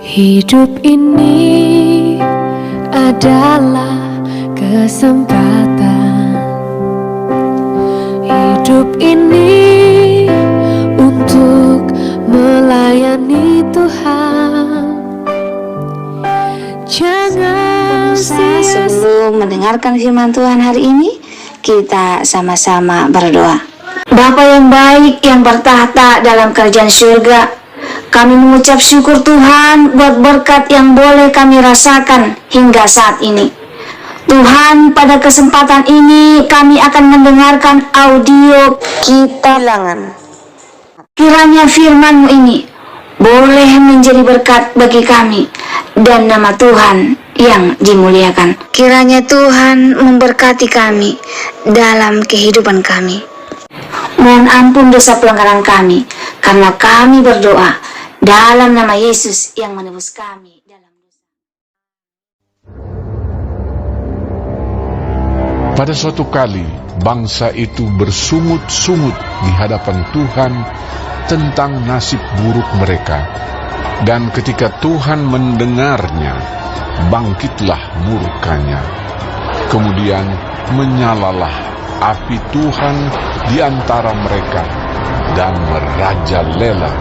Hidup ini adalah kesempatan. Hidup ini untuk melayani Tuhan. Jangan sia-sia. Sebelum mendengarkan firman Tuhan hari ini, kita sama-sama berdoa. Bapa yang baik yang bertahta dalam kerajaan surga, kami mengucap syukur Tuhan buat berkat yang boleh kami rasakan hingga saat ini. Tuhan, pada kesempatan ini kami akan mendengarkan audio kita bilangan. Kiranya firman-Mu ini boleh menjadi berkat bagi kami dan nama Tuhan yang dimuliakan. Kiranya Tuhan memberkati kami dalam kehidupan kami. Mohon ampun dosa pelanggaran kami, karena kami berdoa dalam nama Yesus yang menebus kami dalam dosa. Pada suatu kali, bangsa itu bersungut-sungut di hadapan Tuhan tentang nasib buruk mereka. Dan ketika Tuhan mendengarnya, bangkitlah murkanya. Kemudian menyalalah api Tuhan di antara mereka dan merajalela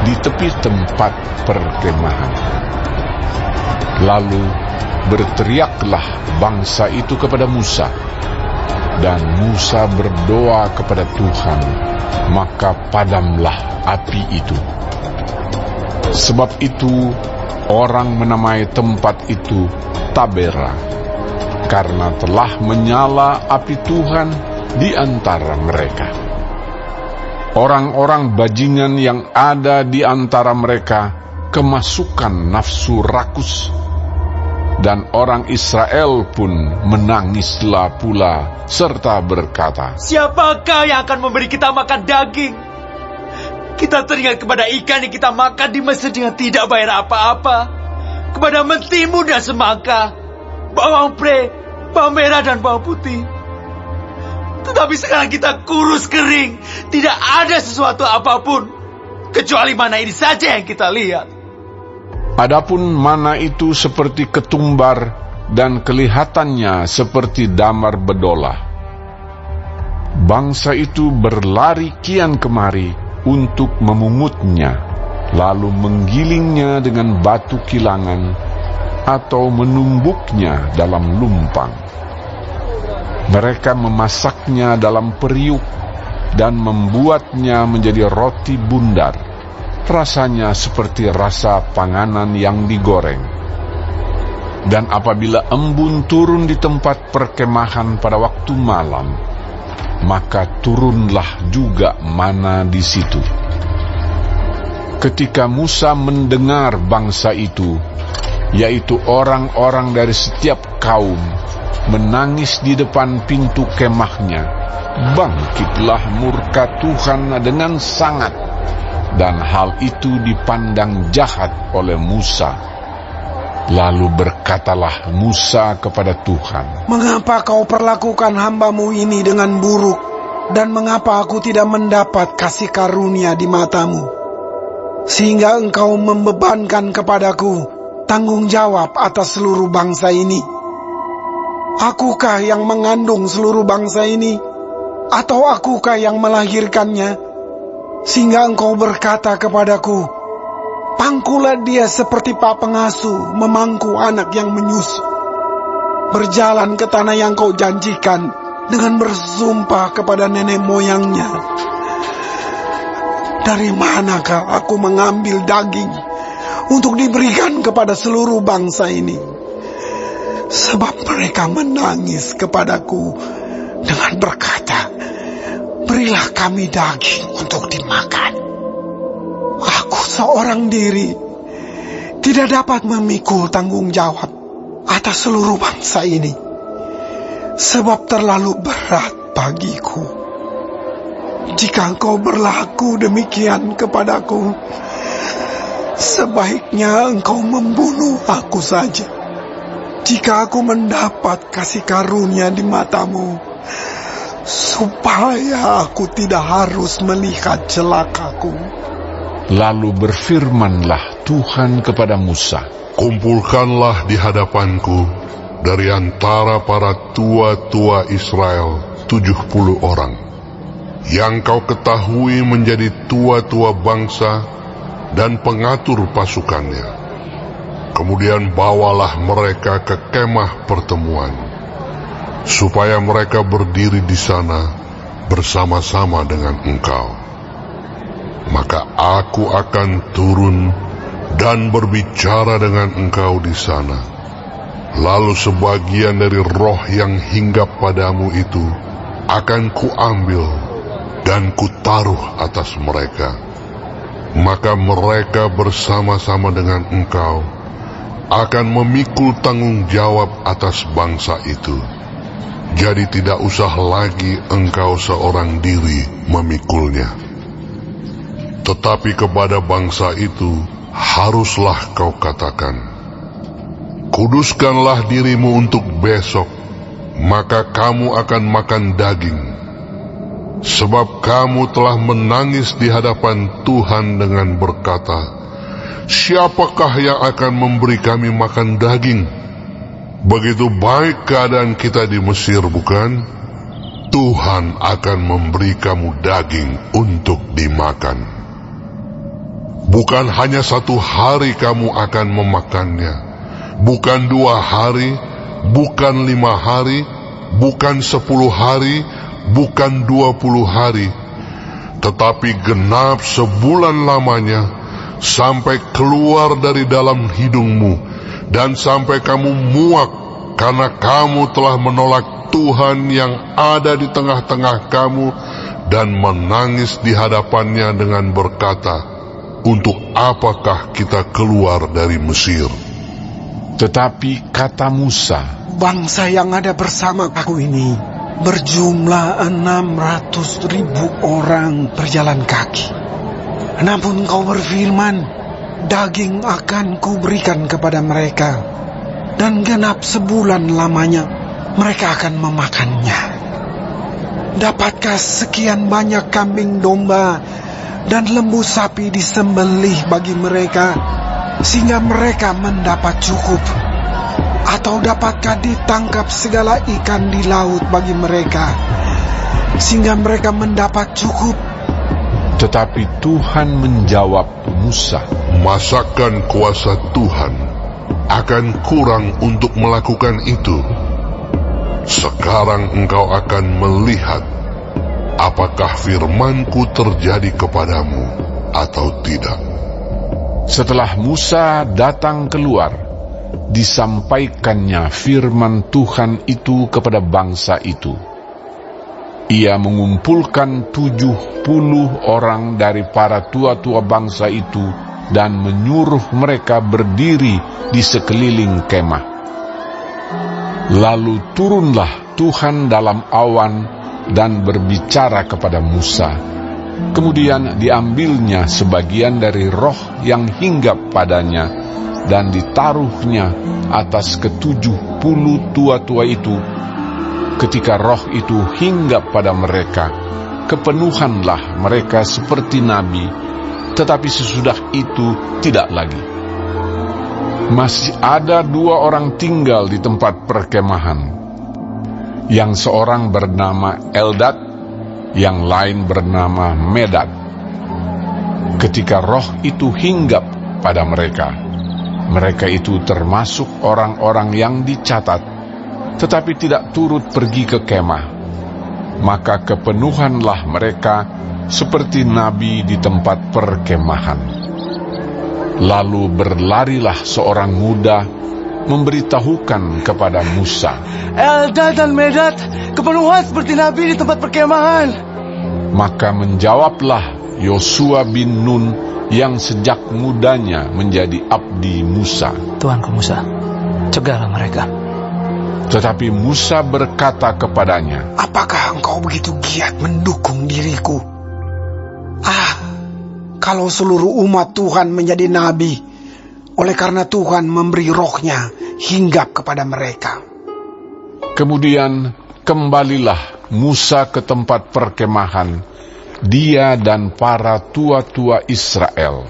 di tepi tempat perkemahan. Lalu berteriaklah bangsa itu kepada Musa, dan Musa berdoa kepada Tuhan, maka padamlah api itu. Sebab itu orang menamai tempat itu Tabera, karena telah menyala api Tuhan di antara mereka. Orang-orang bajingan yang ada di antara mereka kemasukan nafsu rakus, dan orang Israel pun menangislah pula serta berkata, "Siapakah yang akan memberi kita makan daging? Kita teringat kepada ikan yang kita makan di Mesir dengan tidak bayar apa-apa, kepada mentimu dan semangka, bawang pre, bawang merah dan bawang putih. Tetapi sekarang kita kurus kering, tidak ada sesuatu apapun, kecuali mana ini saja yang kita lihat." Adapun mana itu seperti ketumbar dan kelihatannya seperti damar bedolah. Bangsa itu berlari kian kemari untuk memungutnya, lalu menggilingnya dengan batu kilangan atau menumbuknya dalam lumpang. Mereka memasaknya dalam periuk dan membuatnya menjadi roti bundar. Rasanya seperti rasa panganan yang digoreng. Dan apabila embun turun di tempat perkemahan pada waktu malam, maka turunlah juga mana di situ. Ketika Musa mendengar bangsa itu, yaitu orang-orang dari setiap kaum, menangis di depan pintu kemahnya, bangkitlah murka Tuhan dengan sangat, dan hal itu dipandang jahat oleh Musa. Lalu berkatalah Musa kepada Tuhan, "Mengapa kau perlakukan hamba-Mu ini dengan buruk, dan mengapa aku tidak mendapat kasih karunia di mata-Mu, sehingga Engkau membebankan kepadaku tanggung jawab atas seluruh bangsa ini? Akukah yang mengandung seluruh bangsa ini, atau akukah yang melahirkannya? Sehingga Engkau berkata kepadaku, pangkulah dia seperti pak pengasuh memangku anak yang menyusu. Berjalan ke tanah yang Kau janjikan dengan bersumpah kepada nenek moyangnya. Dari manakah aku mengambil daging untuk diberikan kepada seluruh bangsa ini? Sebab mereka menangis kepadaku dengan berkata, berilah kami daging untuk dimakan. Aku seorang diri tidak dapat memikul tanggung jawab atas seluruh bangsa ini, sebab terlalu berat bagiku. Jika Engkau berlaku demikian kepadaku, sebaiknya Engkau membunuh aku saja. Jika aku mendapat kasih karunia di mata-Mu, supaya aku tidak harus melihat celakaku." Lalu berfirmanlah Tuhan kepada Musa, Kumpulkanlah di hadapanku dari antara para tua-tua Israel 70 orang, yang kau ketahui menjadi tua-tua bangsa dan pengatur pasukannya. Kemudian bawalah mereka ke kemah pertemuan, supaya mereka berdiri di sana bersama-sama dengan engkau. Maka aku akan turun dan berbicara dengan engkau di sana. Lalu sebagian dari roh yang hinggap padamu itu akan kuambil dan kutaruh atas mereka. Maka mereka bersama-sama dengan engkau akan memikul tanggung jawab atas bangsa itu. Jadi tidak usah lagi engkau seorang diri memikulnya. Tetapi kepada bangsa itu haruslah kau katakan, kuduskanlah dirimu untuk besok, maka kamu akan makan daging. Sebab kamu telah menangis di hadapan Tuhan dengan berkata, siapakah yang akan memberi kami makan daging? Begitu baik keadaan kita di Mesir, bukan? Tuhan akan memberi kamu daging untuk dimakan. Bukan hanya 1 hari kamu akan memakannya, bukan 2 hari, bukan 5 hari, bukan 10 hari, bukan 20 hari, tetapi genap sebulan lamanya, sampai keluar dari dalam hidungmu, dan sampai kamu muak, karena kamu telah menolak Tuhan yang ada di tengah-tengah kamu, dan menangis di hadapannya dengan berkata, untuk apakah kita keluar dari Mesir? tetapi kata Musa, Bangsa yang ada bersama aku ini berjumlah 600.000 orang berjalan kaki. Namun kau berfirman, daging akan kuberikan kepada mereka, dan genap sebulan lamanya mereka akan memakannya. Dapatkah sekian banyak kambing domba dan lembu sapi disembelih bagi mereka, sehingga mereka mendapat cukup? Atau dapatkah ditangkap segala ikan di laut bagi mereka, sehingga mereka mendapat cukup? tetapi Tuhan menjawab Musa, Masakan kuasa Tuhan akan kurang untuk melakukan itu? Sekarang engkau akan melihat apakah firmanku terjadi kepadamu atau tidak. Setelah Musa datang keluar, disampaikannya firman Tuhan itu kepada bangsa itu. Ia mengumpulkan 70 orang dari para tua-tua bangsa itu dan menyuruh mereka berdiri di sekeliling kemah. Lalu turunlah Tuhan dalam awan dan berbicara kepada Musa. Kemudian diambilnya sebagian dari roh yang hinggap padanya dan ditaruhnya atas ke-70 tua-tua itu. Ketika roh itu hinggap pada mereka, kepenuhanlah mereka seperti nabi, tetapi sesudah itu tidak lagi. Masih ada 2 orang tinggal di tempat perkemahan. Yang seorang bernama Eldad, yang lain bernama Medad. Ketika roh itu hinggap pada mereka, mereka itu termasuk orang-orang yang dicatat, tetapi tidak turut pergi ke kemah. Maka kepenuhanlah mereka seperti nabi di tempat perkemahan. Lalu berlarilah seorang muda memberitahukan kepada Musa, Eldad dan Medad kepenuhan seperti nabi di tempat perkemahan. Maka menjawablah Yosua bin Nun yang sejak mudanya menjadi abdi Musa. Tuanku Musa, cegahlah mereka. Tetapi Musa berkata kepadanya, Apakah engkau begitu giat mendukung diriku? Kalau seluruh umat Tuhan menjadi nabi, oleh karena Tuhan memberi rohnya hinggap kepada mereka. Kemudian kembalilah Musa ke tempat perkemahan, dia dan para tua-tua Israel.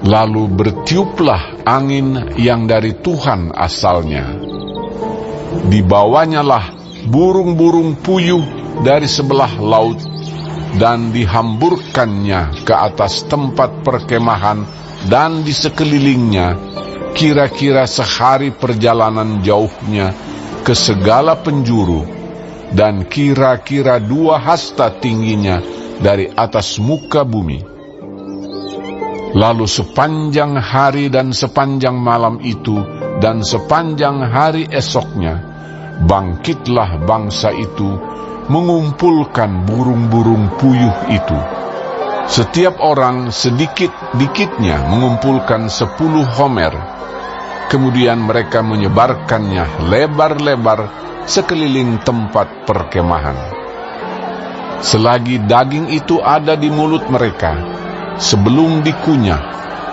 Lalu bertiuplah angin yang dari Tuhan asalnya. Dibawanyalah burung-burung puyuh dari sebelah laut, dan dihamburkannya ke atas tempat perkemahan dan di sekelilingnya, kira-kira sehari perjalanan jauhnya ke segala penjuru, dan kira-kira 2 hasta tingginya dari atas muka bumi. Lalu sepanjang hari dan sepanjang malam itu dan sepanjang hari esoknya, bangkitlah bangsa itu mengumpulkan burung-burung puyuh itu. Setiap orang sedikit-dikitnya mengumpulkan 10 homer. Kemudian mereka menyebarkannya lebar-lebar sekeliling tempat perkemahan. Selagi daging itu ada di mulut mereka, sebelum dikunyah,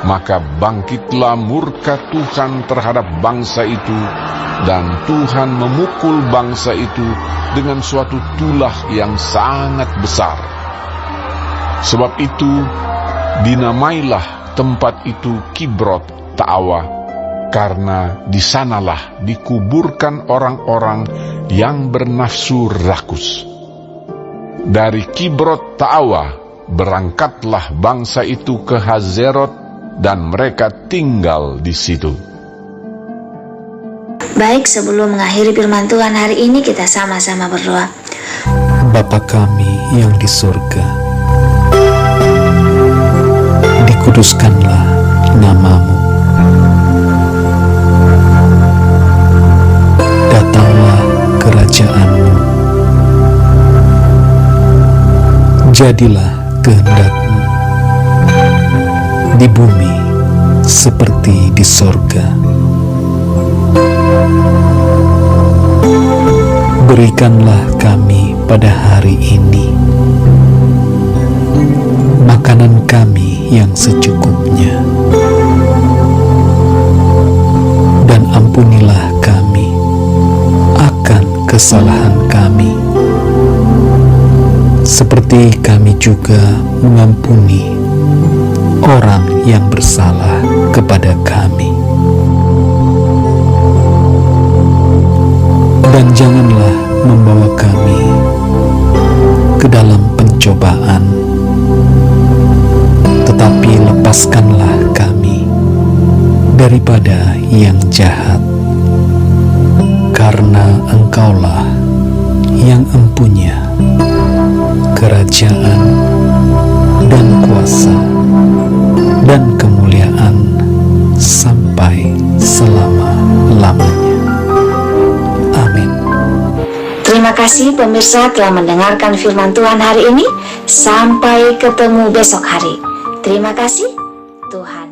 maka bangkitlah murka Tuhan terhadap bangsa itu, dan Tuhan memukul bangsa itu dengan suatu tulah yang sangat besar. Sebab itu dinamailah tempat itu Kibrot Ta'awa, karena di sanalah dikuburkan orang-orang yang bernafsu rakus. Dari Kibrot Ta'awa berangkatlah bangsa itu ke Hazerot, dan mereka tinggal di situ. Baik, sebelum mengakhiri firman Tuhan hari ini, kita sama-sama berdoa. Bapa kami yang di surga, dikuduskanlah nama-Mu. Datanglah kerajaan-Mu. Jadilah kehendak-Mu di bumi seperti di sorga. Berikanlah kami pada hari ini makanan kami yang secukupnya, dan ampunilah kami akan kesalahan kami, seperti kami juga mengampuni orang yang bersalah kepada kami. Dan janganlah membawa kami ke dalam pencobaan, tetapi lepaskanlah kami daripada yang jahat, karena Engkaulah yang empunya kerajaan dan kuasa dan kemuliaan sampai selama-lamanya. Amin. Terima kasih pemirsa telah mendengarkan firman Tuhan hari ini. Sampai ketemu besok hari. Terima kasih. Tuhan